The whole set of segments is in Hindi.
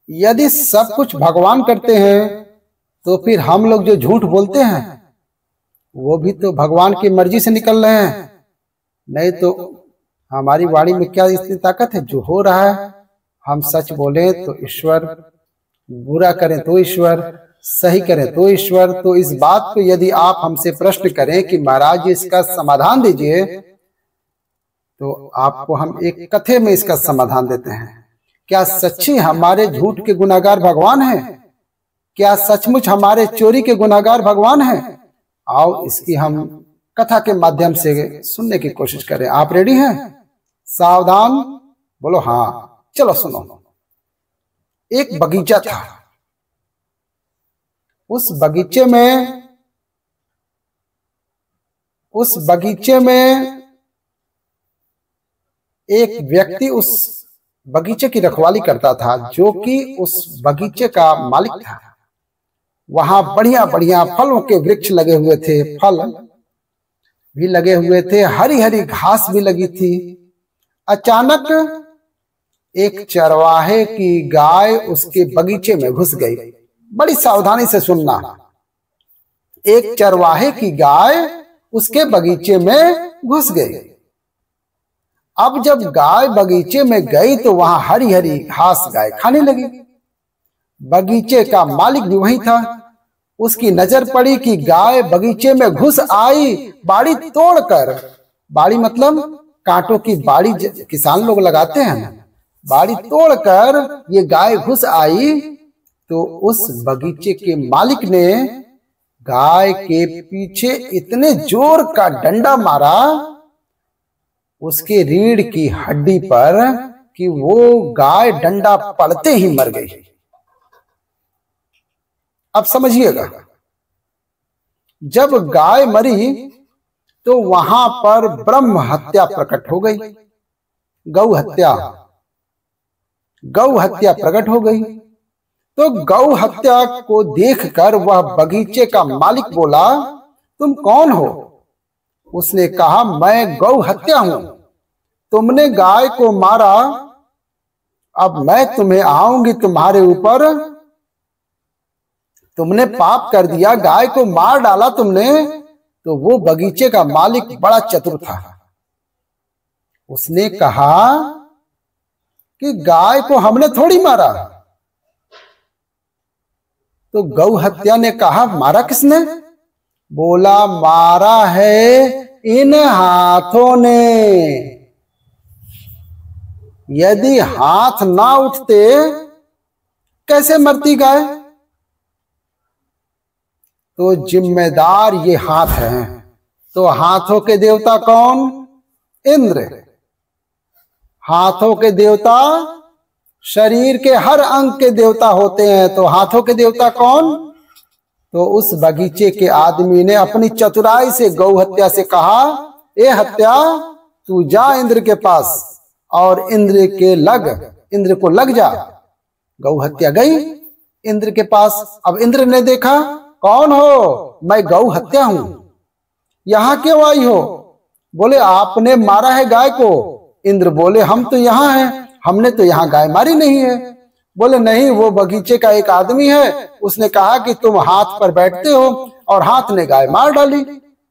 यदि सब कुछ भगवान करते हैं तो फिर हम लोग जो झूठ बोलते हैं वो भी तो भगवान की मर्जी से निकल रहे हैं। नहीं तो हमारी वाणी में क्या इतनी ताकत है? जो हो रहा है हम सच बोले तो ईश्वर, बुरा करें तो ईश्वर, सही करें तो ईश्वर। तो इस बात को यदि आप हमसे प्रश्न करें कि महाराज इसका समाधान दीजिए, तो आपको हम एक कथे में इसका समाधान देते हैं। क्या सच्ची हमारे झूठ के गुनाहगार भगवान हैं? क्या सचमुच हमारे चोरी के गुनाहगार भगवान हैं? आओ इसकी हम कथा के माध्यम से सुनने की कोशिश करें। आप रेडी हैं? सावधान, बोलो हाँ। चलो सुनो। एक बगीचा था। उस बगीचे में एक व्यक्ति उस बगीचे की रखवाली करता था, जो कि उस बगीचे का मालिक था। वहां बढ़िया बढ़िया फलों के वृक्ष लगे हुए थे, फल भी लगे हुए थे, हरी हरी घास भी लगी थी। अचानक एक चरवाहे की गाय उसके बगीचे में घुस गई। बड़ी सावधानी से सुनना। एक चरवाहे की गाय उसके बगीचे में घुस गई। अब जब गाय बगीचे में गई तो वहां हरी हरी घास गाय खाने लगी। बगीचे का मालिक भी वहीं था। उसकी नजर पड़ी कि गाय बगीचे में घुस आई, बाड़ी तोड़कर, बाड़ी मतलब कांटों की बाड़ी किसान लोग लगाते हैं, बाड़ी तोड़कर ये गाय घुस आई। तो उस बगीचे के मालिक ने गाय के पीछे इतने जोर का डंडा मारा उसके रीढ़ की हड्डी पर कि वो गाय डंडा पड़ते ही मर गई। अब समझिएगा, जब गाय मरी तो वहां पर ब्रह्म हत्या प्रकट हो गई। गौ हत्या प्रकट हो गई। तो गौ हत्या को देखकर वह बगीचे का मालिक बोला, तुम कौन हो? उसने कहा, मैं गौ हत्या हूं। तुमने गाय को मारा, अब मैं तुम्हें आऊंगी तुम्हारे ऊपर। तुमने पाप कर दिया, गाय को मार डाला तुमने। तो वो बगीचे का मालिक बड़ा चतुर था। उसने कहा कि गाय को हमने थोड़ी मारा। तो गौ हत्या ने कहा, मारा किसने? बोला, मारा है इन हाथों ने। यदि हाथ ना उठते कैसे मरती गाय? तो जिम्मेदार ये हाथ हैं। तो हाथों के देवता कौन? इंद्र। हाथों के देवता शरीर के हर अंग के देवता होते हैं। तो हाथों के देवता कौन? तो उस बगीचे के आदमी ने अपनी चतुराई से गौ हत्या से कहा, ए हत्या, तू जा इंद्र के पास और इंद्र को लग जा। गौ हत्या गई इंद्र के पास। अब इंद्र ने देखा, कौन हो? मैं गौ हत्या हूं। यहां क्यों आई हो? बोले, आपने मारा है गाय को। इंद्र बोले, हम तो यहां हैं, हमने तो यहां गाय मारी नहीं है। बोले, नहीं, वो बगीचे का एक आदमी है, उसने कहा कि तुम हाथ पर बैठते हो और हाथ ने गाय मार डाली।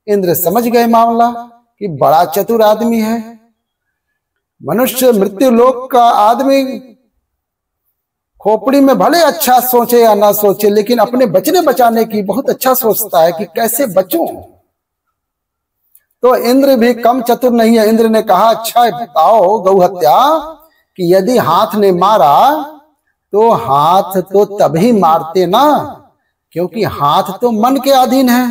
इंद्र समझ गए मामला कि बड़ा चतुर आदमी है। मनुष्य मृत्यु लोक का आदमी खोपड़ी में भले अच्छा सोचे या ना सोचे, लेकिन अपने बचने बचाने की बहुत अच्छा सोचता है कि कैसे बचूं। तो इंद्र भी कम चतुर नहीं है। इंद्र ने कहा, अच्छा बताओ गौ हत्या, कि यदि हाथ ने मारा तो हाथ तो तभी मारते ना, क्योंकि हाथ तो मन के अधीन है,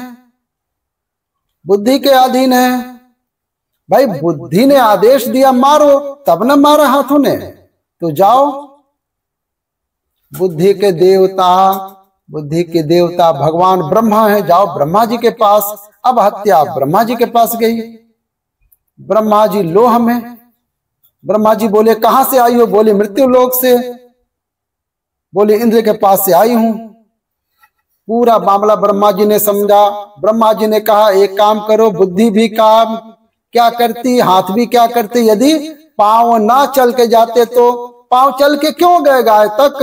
बुद्धि के अधीन है। भाई बुद्धि ने आदेश दिया मारो, तब न मारा हाथों ने। तो जाओ, बुद्धि के देवता भगवान ब्रह्मा है, जाओ ब्रह्मा जी के पास। अब हत्या ब्रह्मा जी के पास गई। ब्रह्मा जी लोह में। ब्रह्मा जी बोले, कहां से आई हो? बोले, मृत्यु लोक से। बोले, इंद्र के पास से आई हूं। पूरा मामला ब्रह्मा जी ने समझा। ब्रह्मा जी ने कहा, एक काम करो, बुद्धि भी काम क्या करती, हाथ भी क्या करते? यदि पांव ना चल के जाते तो पांव चल के क्यों गए गाय तक?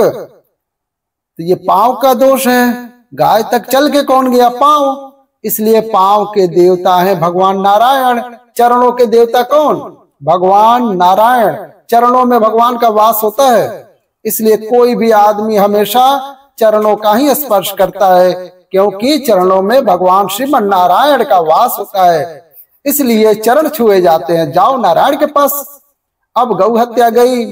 तो ये पांव का दोष है। गाय तक चल के कौन गया? पांव। इसलिए पांव के देवता हैं भगवान नारायण। चरणों के देवता कौन? भगवान नारायण। चरणों में भगवान का वास होता है। इसलिए कोई भी आदमी हमेशा चरणों का ही स्पर्श करता है, क्योंकि चरणों में भगवान श्रीमन नारायण का वास होता है। इसलिए चरण छुए जाते हैं। जाओ नारायण के पास। अब गौ हत्या गई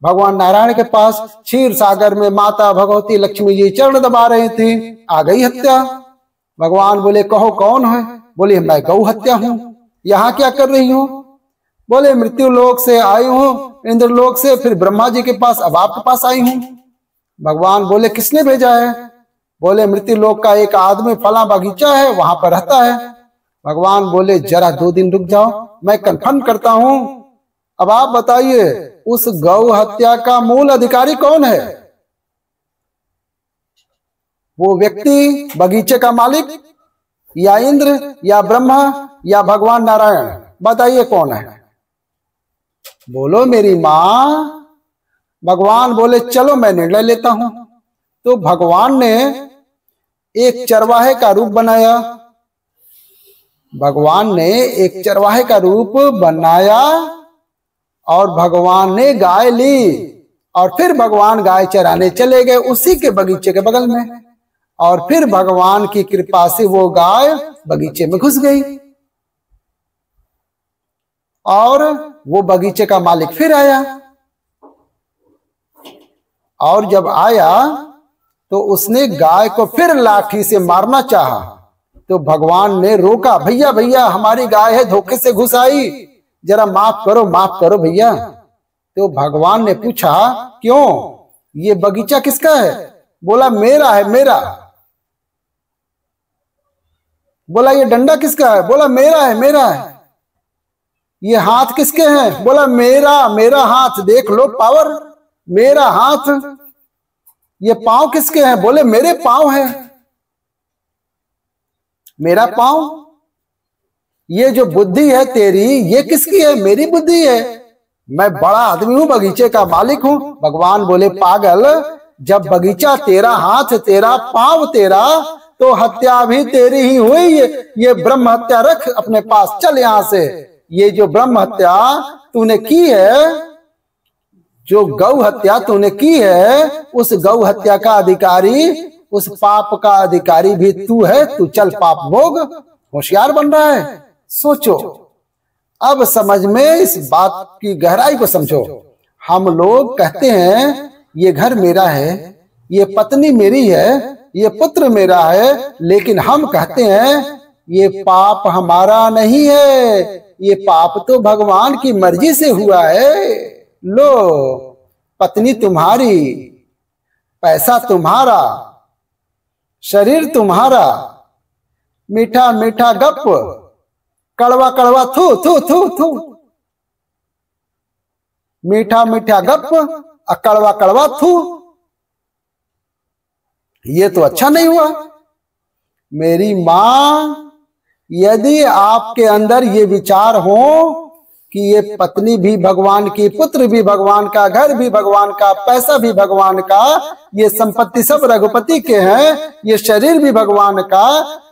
भगवान नारायण के पास। क्षीर सागर में माता भगवती लक्ष्मी जी चरण दबा रही थी, आ गई हत्या। भगवान बोले कहो कौन है? बोले मैं गौ हत्या हूँ। यहाँ क्या कर रही हूँ? बोले मृत्यु लोक से आई हूँ, इंद्र लोक से, फिर ब्रह्मा जी के पास, अब आपके पास आई हूँ। भगवान बोले किसने भेजा है? बोले मृत्यु लोक का एक आदमी फला बगीचा है वहां पर रहता है। भगवान बोले जरा 2 दिन रुक जाओ, मैं कंफर्म करता हूँ। अब आप बताइए उस गौ हत्या का मूल अधिकारी कौन है? वो व्यक्ति, बगीचे का मालिक, या इंद्र, या ब्रह्मा, या भगवान नारायण? बताइए कौन है? बोलो मेरी माँ। भगवान बोले चलो मैं निर्णय लेता हूं। तो भगवान ने एक चरवाहे का रूप बनाया। भगवान ने एक चरवाहे का रूप बनाया और भगवान ने गाय ली और फिर भगवान गाय चराने चले गए उसी के बगीचे के बगल में। और फिर भगवान की कृपा से वो गाय बगीचे में घुस गई और वो बगीचे का मालिक फिर आया। और जब आया तो उसने गाय को फिर लाठी से मारना चाहा, तो भगवान ने रोका, भैया भैया हमारी गाय है, धोखे से घुस आई, जरा माफ करो भैया। तो भगवान ने पूछा क्यों, ये बगीचा किसका है? बोला मेरा है, मेरा। बोला ये डंडा किसका है? बोला मेरा है, मेरा है। ये हाथ किसके हैं? बोला मेरा, मेरा हाथ, देख लो पावर, मेरा हाथ। ये पांव किसके हैं? बोले मेरे पांव है, मेरा पांव। ये जो बुद्धि है तेरी, ये किसकी है? मेरी बुद्धि है। मैं बड़ा आदमी हूं, बगीचे का मालिक हूं। भगवान बोले पागल, जब बगीचा तेरा, हाथ तेरा, पांव तेरा, तो हत्या भी तेरी ही हुई। ये ब्रह्म हत्या रख अपने पास, चल यहां से। ये जो ब्रह्म हत्या तूने की है, जो गौ हत्या तूने की है, उस गौ हत्या का अधिकारी, उस पाप का अधिकारी भी तू है। तू चल पाप भोग। होशियार बन रहा है। सोचो, अब समझ में इस बात की गहराई को समझो। हम लोग कहते हैं ये घर मेरा है, ये पत्नी मेरी है, ये पुत्र मेरा है, लेकिन हम कहते हैं ये पाप हमारा नहीं है, ये पाप तो भगवान की मर्जी से हुआ है। लो, पत्नी तुम्हारी, पैसा तुम्हारा, शरीर तुम्हारा, मीठा मीठा गप, कड़वा कड़वा थू थू थू थू, मीठा मीठा गप, कड़वा कड़वा थू। ये तो अच्छा नहीं हुआ। मेरी मां, यदि आपके अंदर ये विचार हो कि ये पत्नी भी भगवान की, पुत्र भी भगवान का, घर भी भगवान का, पैसा भी भगवान का, ये संपत्ति सब रघुपति के हैं, ये शरीर भी भगवान का,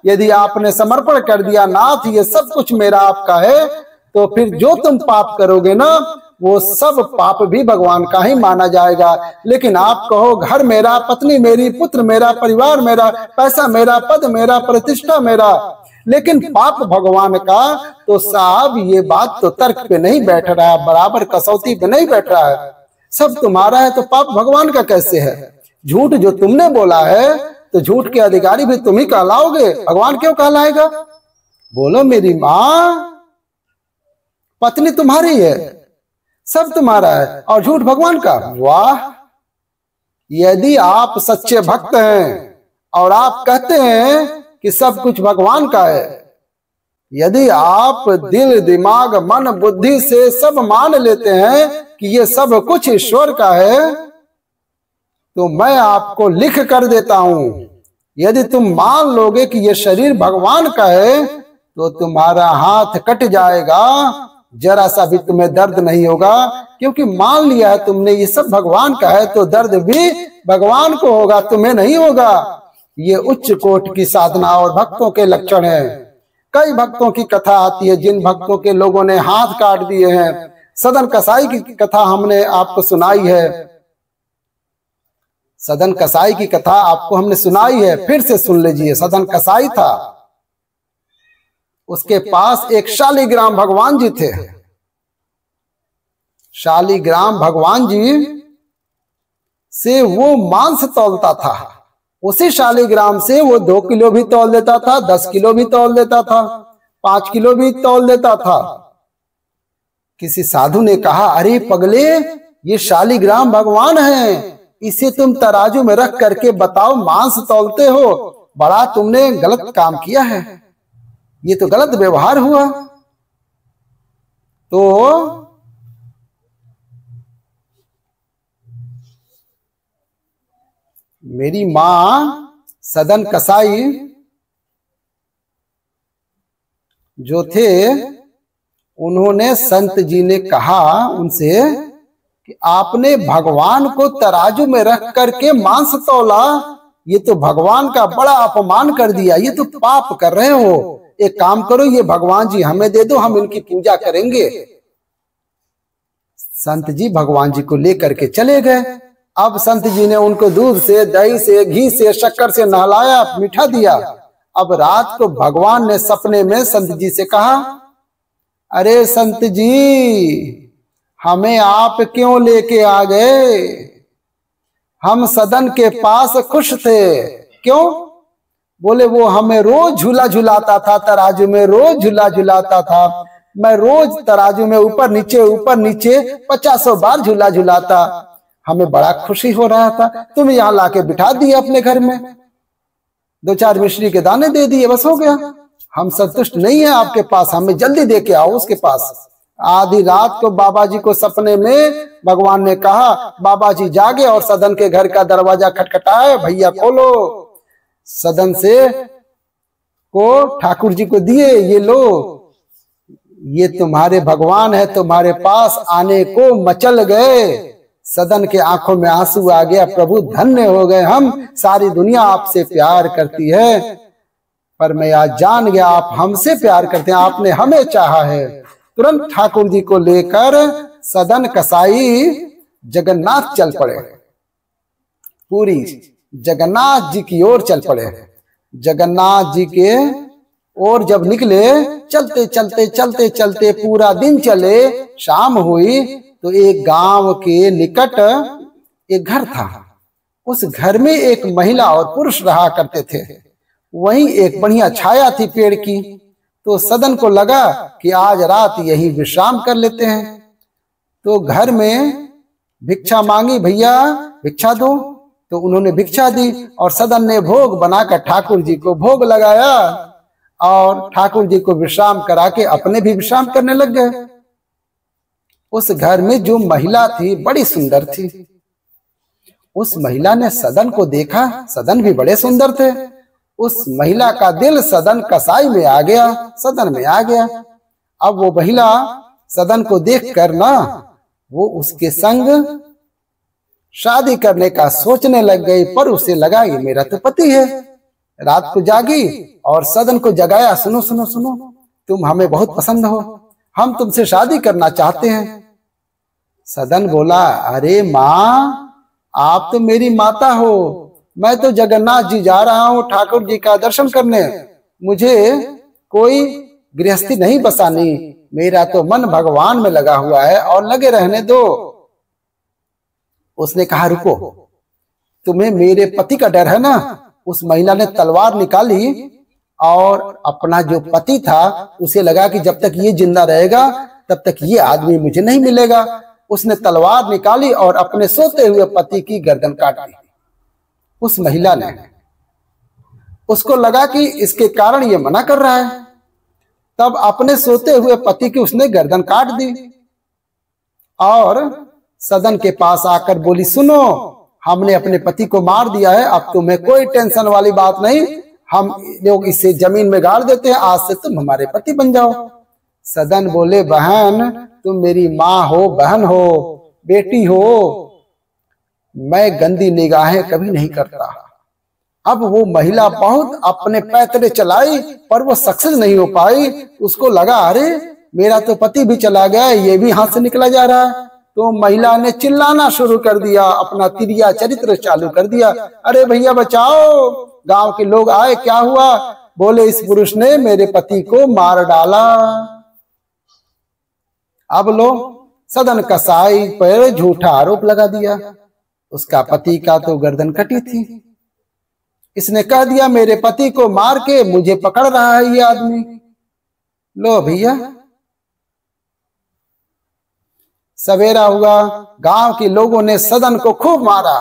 यदि आपने समर्पण कर दिया, नाथ ये सब कुछ मेरा आपका है, तो फिर जो तुम पाप करोगे ना, वो सब पाप भी भगवान का ही माना जाएगा। लेकिन आप कहो घर मेरा, पत्नी मेरी, पुत्र मेरा, परिवार मेरा, पैसा मेरा, पद मेरा, प्रतिष्ठा मेरा, लेकिन पाप भगवान का, तो साहब ये बात तो तर्क पे नहीं बैठ रहा है, बराबर कसौटी पे नहीं बैठ रहा है। सब तुम्हारा है तो पाप भगवान का कैसे है? झूठ जो तुमने बोला है तो झूठ के अधिकारी भी तुम ही कहलाओगे, भगवान क्यों कहलाएगा? बोलो मेरी माँ, पत्नी तुम्हारी है, सब तुम्हारा है और झूठ भगवान का। वाह! यदि आप सच्चे भक्त हैं और आप कहते हैं कि सब कुछ भगवान का है, यदि आप दिल दिमाग मन बुद्धि से सब मान लेते हैं कि ये सब कुछ ईश्वर का है, तो मैं आपको लिख कर देता हूं, यदि तुम मान लोगे कि ये शरीर भगवान का है, तो तुम्हारा हाथ कट जाएगा, जरा सा भी तुम्हें दर्द नहीं होगा, क्योंकि मान लिया है तुमने ये सब भगवान का है, तो दर्द भी भगवान को होगा, तुम्हें नहीं होगा। ये उच्च कोट की साधना और भक्तों के लक्षण है। कई भक्तों की कथा आती है जिन भक्तों के लोगों ने हाथ काट दिए हैं। सदन कसाई की कथा हमने आपको सुनाई है। सदन कसाई की कथा आपको हमने सुनाई है, फिर से सुन लीजिए। सदन कसाई था, उसके पास एक शालिग्राम भगवान जी थे। शालिग्राम भगवान जी से वो मांस तौलता था। उसी शालिग्राम से वो 2 किलो भी तौल देता था, 10 किलो भी तौल देता था, 5 किलो भी तौल देता था। किसी साधु ने कहा, अरे पगले, ये शालिग्राम भगवान है, इसे तुम तराजू में रख करके बताओ मांस तौलते हो, बड़ा तुमने गलत काम किया है, ये तो गलत व्यवहार हुआ। तो मेरी मां सदन कसाई जो थे, उन्होंने संत जी ने कहा उनसे कि आपने भगवान को तराजू में रख करके मांस तौला, ये तो भगवान का बड़ा अपमान कर दिया, ये तो पाप कर रहे हो। एक काम करो, ये भगवान जी हमें दे दो, हम इनकी पूजा करेंगे। संत जी भगवान जी को लेकर के चले गए। अब संत जी ने उनको दूध से, दही से, घी से, शक्कर से नहलाया, मीठा दिया। अब रात को भगवान ने सपने में संत जी से कहा, अरे संत जी, हमें आप क्यों लेके आ गए? हम सदन के पास खुश थे। क्यों? बोले वो हमें रोज झूला झुलाता था, तराजू में रोज झूला झुलाता था। मैं रोज तराजू में ऊपर नीचे 50 बार झूला झुलाता, हमें बड़ा खुशी हो रहा था। तुम यहाँ लाके बिठा दिए अपने घर में, 2-4 मिश्री के दाने दे दिए, बस हो गया। हम संतुष्ट नहीं है आपके पास, हमें जल्दी दे के आओ उसके पास। आधी रात को बाबा जी को सपने में भगवान ने कहा, बाबा जी जागे और सदन के घर का दरवाजा खटखटाए, भैया खोलो। सदन से को ठाकुर जी को दिए, ये लो, ये तुम्हारे भगवान है, तुम्हारे पास आने को मचल गए। सदन के आंखों में आंसू आ गया, प्रभु धन्य हो गए हम, सारी दुनिया आपसे प्यार करती है, पर मैं आज जान गया आप हमसे प्यार करते हैं, आपने हमें चाहा है। तुरंत ठाकुर जी को लेकर सदन कसाई जगन्नाथ चल पड़े, पूरी जगन्नाथ जी की ओर चल पड़े। जगन्नाथ जी के ओर जब निकले, चलते चलते चलते चलते पूरा दिन चले, शाम हुई तो एक गांव के निकट एक घर था। उस घर में एक महिला और पुरुष रहा करते थे। वहीं एक बढ़िया छाया थी पेड़ की, तो सदन को लगा कि आज रात यही विश्राम कर लेते हैं। तो घर में भिक्षा मांगी, भैया भिक्षा दो। तो उन्होंने भिक्षा दी और सदन ने भोग बनाकर ठाकुर जी को भोग लगाया और ठाकुर जी को विश्राम करा के अपने भी विश्राम करने लग गए। उस घर में जो महिला थी बड़ी सुंदर थी। उस महिला ने सदन को देखा, सदन भी बड़े सुंदर थे। उस महिला का दिल सदन कसाई में आ गया, सदन में आ गया। अब वो महिला सदन को देखकर ना, वो उसके संग शादी करने का सोचने लग गई, पर उसे लगा ये मेरा तो पति है। रात को जागी और सदन को जगाया, सुनो सुनो सुनो, तुम हमें बहुत पसंद हो, हम तुमसे शादी करना चाहते हैं। सदन बोला, अरे माँ, आप तो मेरी माता हो, मैं तो जगन्नाथ जी जा रहा हूँ ठाकुर जी का दर्शन करने, मुझे कोई गृहस्थी नहीं बसानी, मेरा तो मन भगवान में लगा हुआ है और लगे रहने दो। उसने कहा, रुको, तुम्हें मेरे पति का डर है ना। उस महिला ने तलवार निकाली और अपना जो पति था उसे लगा कि जब तक ये जिंदा रहेगा तब तक ये आदमी मुझे नहीं मिलेगा। उसने तलवार निकाली और अपने सोते हुए पति की गर्दन काट दी। उस महिला ने, उसको लगा कि इसके कारण ये मना कर रहा है, तब अपने सोते हुए पति की उसने गर्दन काट दी और सदन के पास आकर बोली, सुनो, हमने अपने पति को मार दिया है, अब तुम्हें कोई टेंशन वाली बात नहीं, हम लोग इसे जमीन में गाड़ देते हैं, आज से तुम हमारे पति बन जाओ। सदन बोले, बहन, तुम मेरी माँ हो, बहन हो, बेटी हो, मैं गंदी निगाहें कभी नहीं करता। अब वो महिला बहुत अपने पैतरे चलाई पर वो सक्सेस नहीं हो पाई। उसको लगा अरे मेरा तो पति भी चला गया, ये भी हाथ से निकला जा रहा है। तो महिला ने चिल्लाना शुरू कर दिया, अपना तिरिया चरित्र चालू कर दिया। अरे भैया बचाओ, गांव के लोग आए, क्या हुआ? बोले इस पुरुष ने मेरे पति को मार डाला। अब लो सदन कसाई पर झूठा आरोप लगा दिया। उसका पति का तो गर्दन कटी थी। इसने कह दिया मेरे पति को मार के मुझे पकड़ रहा है ये आदमी। लो भैया, सवेरा हुआ, गांव के लोगों ने सदन को खूब मारा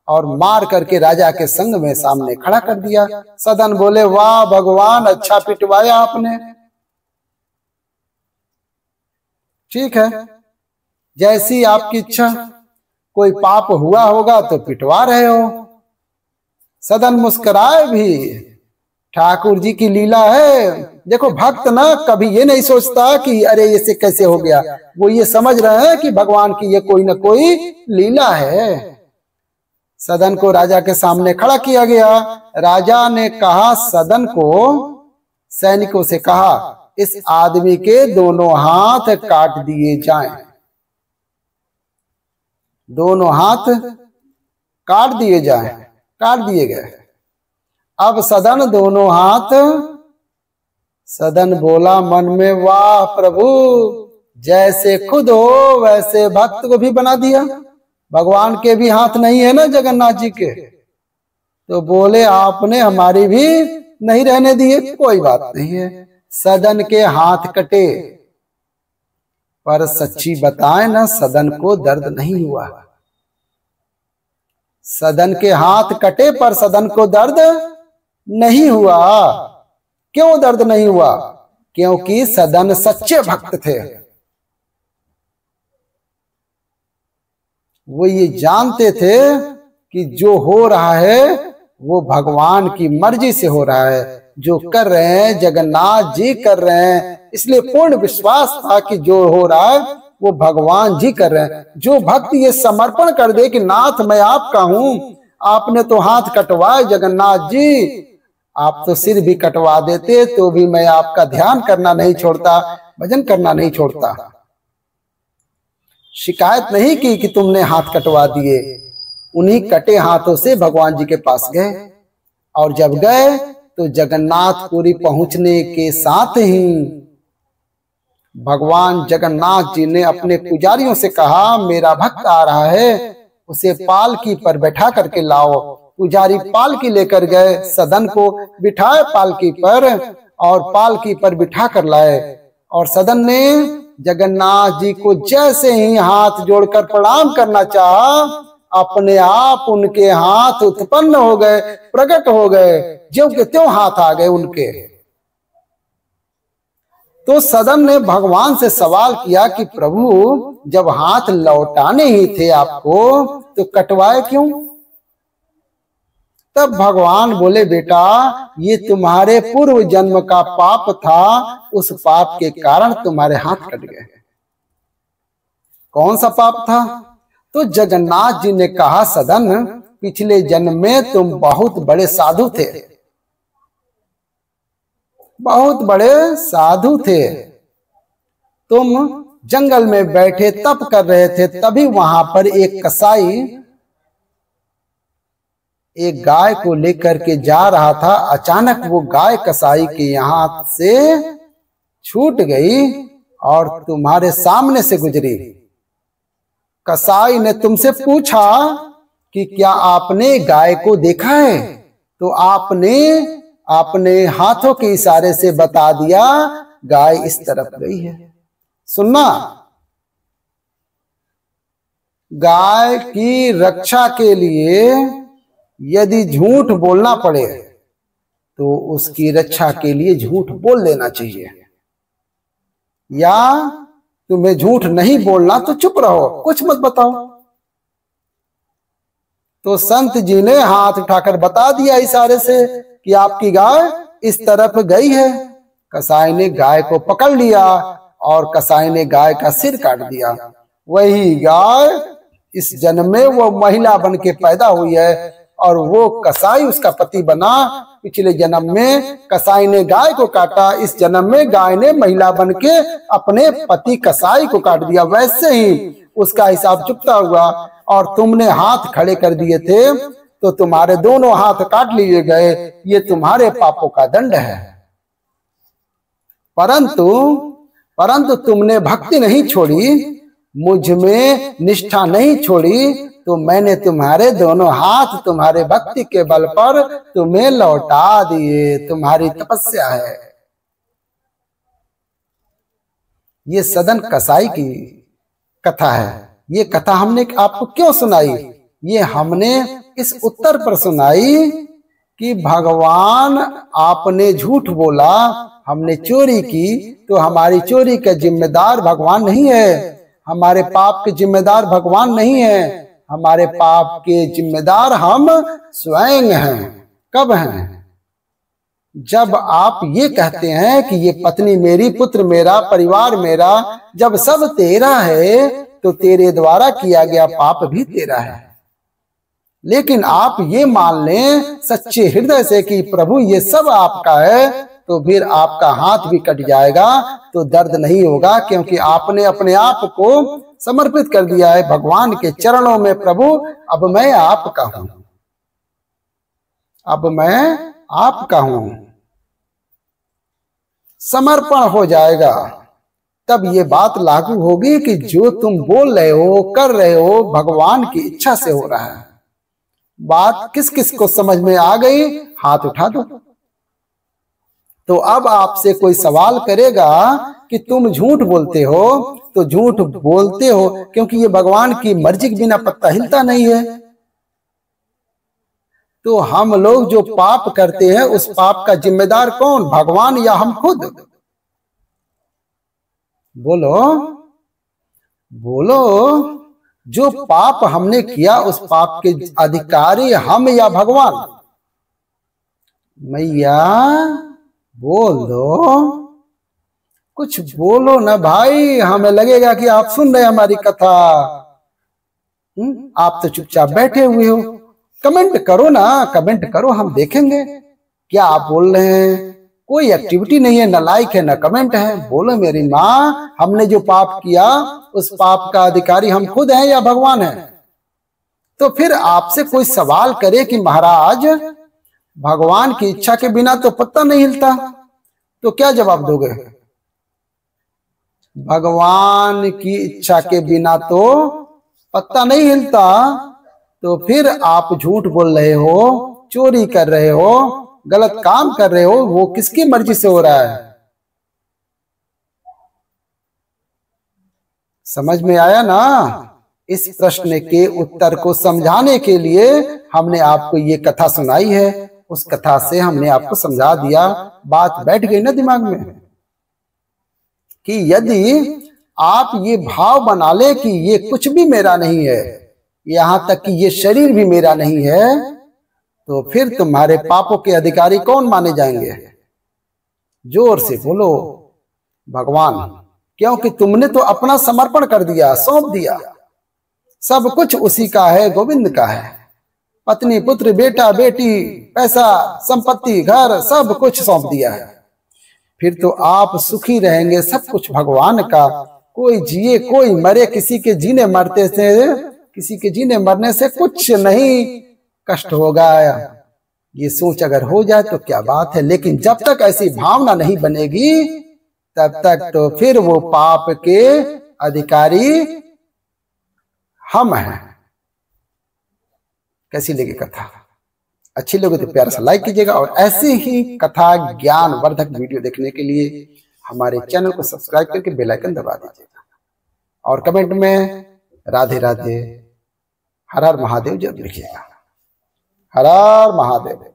और मार करके राजा के संग में सामने खड़ा कर दिया। सदन बोले वाह भगवान, अच्छा पिटवाया आपने। ठीक है, जैसी आपकी इच्छा। कोई पाप हुआ होगा तो पिटवा रहे हो। सदन मुस्कुराए भी, ठाकुर जी की लीला है। देखो भक्त ना कभी ये नहीं सोचता कि अरे इसे कैसे हो गया, वो ये समझ रहे हैं कि भगवान की ये कोई ना कोई लीला है। सदन को राजा के सामने खड़ा किया गया। राजा ने कहा सदन को, सैनिकों से कहा इस आदमी के दोनों हाथ काट दिए जाएं। दोनों हाथ काट दिए जाएं। काट दिए गए। अब सदन दोनों हाथ, सदन बोला मन में वाह प्रभु, जैसे खुद हो वैसे भक्त को भी बना दिया। भगवान के भी हाथ नहीं है ना जगन्नाथ जी के, तो बोले आपने हमारी भी नहीं रहने दिए। कोई बात नहीं है, सदन के हाथ कटे पर सच्ची बताएं ना, सदन को दर्द नहीं हुआ। सदन के हाथ कटे पर सदन को दर्द नहीं हुआ। क्यों दर्द नहीं हुआ? क्योंकि सदन सच्चे भक्त थे। वो ये जानते थे कि जो हो रहा है वो भगवान की मर्जी से हो रहा है। जो कर रहे हैं जगन्नाथ जी कर रहे हैं, इसलिए पूर्ण विश्वास था कि जो हो रहा है वो भगवान जी कर रहे हैं। जो भक्त ये समर्पण कर दे कि नाथ मैं आपका हूं, आपने तो हाथ कटवाए जगन्नाथ जी, आप तो सिर भी कटवा देते तो भी मैं आपका ध्यान करना नहीं छोड़ता, भजन करना नहीं छोड़ता। शिकायत नहीं की कि तुमने हाथ कटवा दिए। उन्हीं कटे हाथों से भगवान जी के पास गए, और जब गए तो जगन्नाथपुरी पहुंचने के साथ ही भगवान जगन्नाथ जी ने अपने पुजारियों से कहा मेरा भक्त आ रहा है, उसे पालकी पर बैठा करके लाओ। पुजारी पालकी लेकर गए, सदन को बिठाए पालकी पर और पालकी पर बिठा कर लाए। और सदन ने जगन्नाथ जी को जैसे ही हाथ जोड़कर प्रणाम करना चाहा, अपने आप उनके हाथ उत्पन्न हो गए, प्रकट हो गए, ज्यों के त्यों हाथ आ गए उनके। तो सदन ने भगवान से सवाल किया कि प्रभु जब हाथ लौटाने ही थे आपको तो कटवाए क्यों? तब भगवान बोले बेटा ये तुम्हारे पूर्व जन्म का पाप था, उस पाप के कारण तुम्हारे हाथ कट गए। कौन सा पाप था? तो जगन्नाथ जी ने कहा सदन पिछले जन्म में तुम बहुत बड़े साधु थे, बहुत बड़े साधु थे। तुम जंगल में बैठे तप कर रहे थे, तभी वहां पर एक कसाई एक गाय को लेकर के जा रहा था। अचानक वो गाय कसाई के यहाँ से छूट गई और तुम्हारे सामने से गुजरी। कसाई ने तुमसे पूछा कि क्या आपने गाय को देखा है? तो आपने अपने हाथों के इशारे से बता दिया गाय इस तरफ गई है। सुनना, गाय की रक्षा के लिए यदि झूठ बोलना पड़े तो उसकी रक्षा के लिए झूठ बोल लेना चाहिए, या तुम्हें झूठ नहीं बोलना तो चुप रहो, कुछ मत बताओ। तो संत जी ने हाथ उठाकर बता दिया इशारे से कि आपकी गाय इस तरफ गई है। कसाई ने गाय को पकड़ लिया और कसाई ने गाय का सिर काट दिया। वही गाय इस जन्म में वो महिला बन के पैदा हुई है और वो कसाई उसका पति बना। पिछले जन्म में कसाई ने गाय को काटा, इस जन्म में गाय ने महिला बन के अपने पति कसाई को काट दिया। वैसे ही उसका हिसाब चुकता हुआ और तुमने हाथ खड़े कर दिए थे तो तुम्हारे दोनों हाथ काट लिए गए। ये तुम्हारे पापों का दंड है। परंतु तुमने भक्ति नहीं छोड़ी, मुझ में निष्ठा नहीं छोड़ी, तो मैंने तुम्हारे दोनों हाथ तुम्हारे भक्ति के बल पर तुम्हें लौटा दिए। तुम्हारी तपस्या है। ये सदन कसाई की कथा है। ये कथा हमने आपको क्यों सुनाई? ये हमने इस उत्तर पर सुनाई कि भगवान आपने झूठ बोला, हमने चोरी की, तो हमारी चोरी का जिम्मेदार भगवान नहीं है। हमारे पाप के जिम्मेदार भगवान नहीं है। हमारे पाप के जिम्मेदार हम स्वयं हैं। कब हैं? जब आप ये कहते हैं कि ये पत्नी मेरी, पुत्र मेरा, परिवार मेरा, जब सब तेरा है तो तेरे द्वारा किया गया पाप भी तेरा है। लेकिन आप ये मान लें सच्चे हृदय से कि प्रभु ये सब आपका है, तो फिर आपका हाथ भी कट जाएगा तो दर्द नहीं होगा, क्योंकि आपने अपने आप को समर्पित कर दिया है भगवान के चरणों में। प्रभु अब मैं आपका हूं, अब मैं आपका हूं। समर्पण हो जाएगा तब ये बात लागू होगी कि जो तुम बोल रहे हो, कर रहे हो, भगवान की इच्छा से हो रहा है। बात किस किस को समझ में आ गई? हाथ उठा दो। तो अब आपसे कोई सवाल करेगा कि तुम झूठ बोलते हो, तो झूठ बोलते हो क्योंकि ये भगवान की मर्जी के बिना पत्ता हिलता नहीं है। तो हम लोग जो पाप करते हैं उस पाप का जिम्मेदार कौन? भगवान या हम खुद? बोलो बोलो। जो पाप हमने किया उस पाप के अधिकारी हम या भगवान? मैया बोल दो, कुछ बोलो ना भाई, हमें लगेगा कि आप सुन रहे हमारी कथा। आप तो चुपचाप बैठे हुए हो। कमेंट करो ना, कमेंट करो, हम देखेंगे क्या आप बोल रहे हैं। कोई एक्टिविटी नहीं है, न लाइक है न कमेंट है। बोलो मेरी माँ, हमने जो पाप किया उस पाप का अधिकारी हम खुद हैं या भगवान है? तो फिर आपसे कोई सवाल करे कि महाराज भगवान की इच्छा के बिना तो पत्ता नहीं हिलता, तो क्या जवाब दोगे? भगवान की इच्छा के बिना तो पत्ता नहीं हिलता। तो फिर आप झूठ बोल रहे हो, चोरी कर रहे हो, गलत काम कर रहे हो, वो किसकी मर्जी से हो रहा है? समझ में आया ना? इस प्रश्न के उत्तर को समझाने के लिए हमने आपको ये कथा सुनाई है। उस कथा से हमने आपको समझा दिया। बात बैठ गई ना दिमाग में कि यदि आप ये भाव बना ले कि ये कुछ भी मेरा नहीं है, यहां तक कि ये शरीर भी मेरा नहीं है, तो फिर तुम्हारे पापों के अधिकारी कौन माने जाएंगे? जोर से बोलो भगवान। क्योंकि तुमने तो अपना समर्पण कर दिया, सौंप दिया। सब कुछ उसी का है, गोविंद का है। पत्नी, पुत्र, बेटा, बेटी, पैसा, संपत्ति, घर, सब कुछ सौंप दिया है। फिर तो आप सुखी रहेंगे। सब कुछ भगवान का। कोई जिए कोई मरे, किसी के जीने मरते से, किसी के जीने मरने से कुछ नहीं कष्ट होगा। ये सोच अगर हो जाए तो क्या बात है। लेकिन जब तक ऐसी भावना नहीं बनेगी तब तक तो फिर वो पाप के अधिकारी हम हैं। कैसी लगी कथा? अच्छी लगे तो प्यार से लाइक कीजिएगा और ऐसे ही कथा ज्ञान वर्धक वीडियो देखने के लिए हमारे चैनल को सब्सक्राइब करके बेल आइकन दबा दीजिएगा और कमेंट में राधे राधे, हर हर महादेव जरूर लिखिएगा। हर हर महादेव।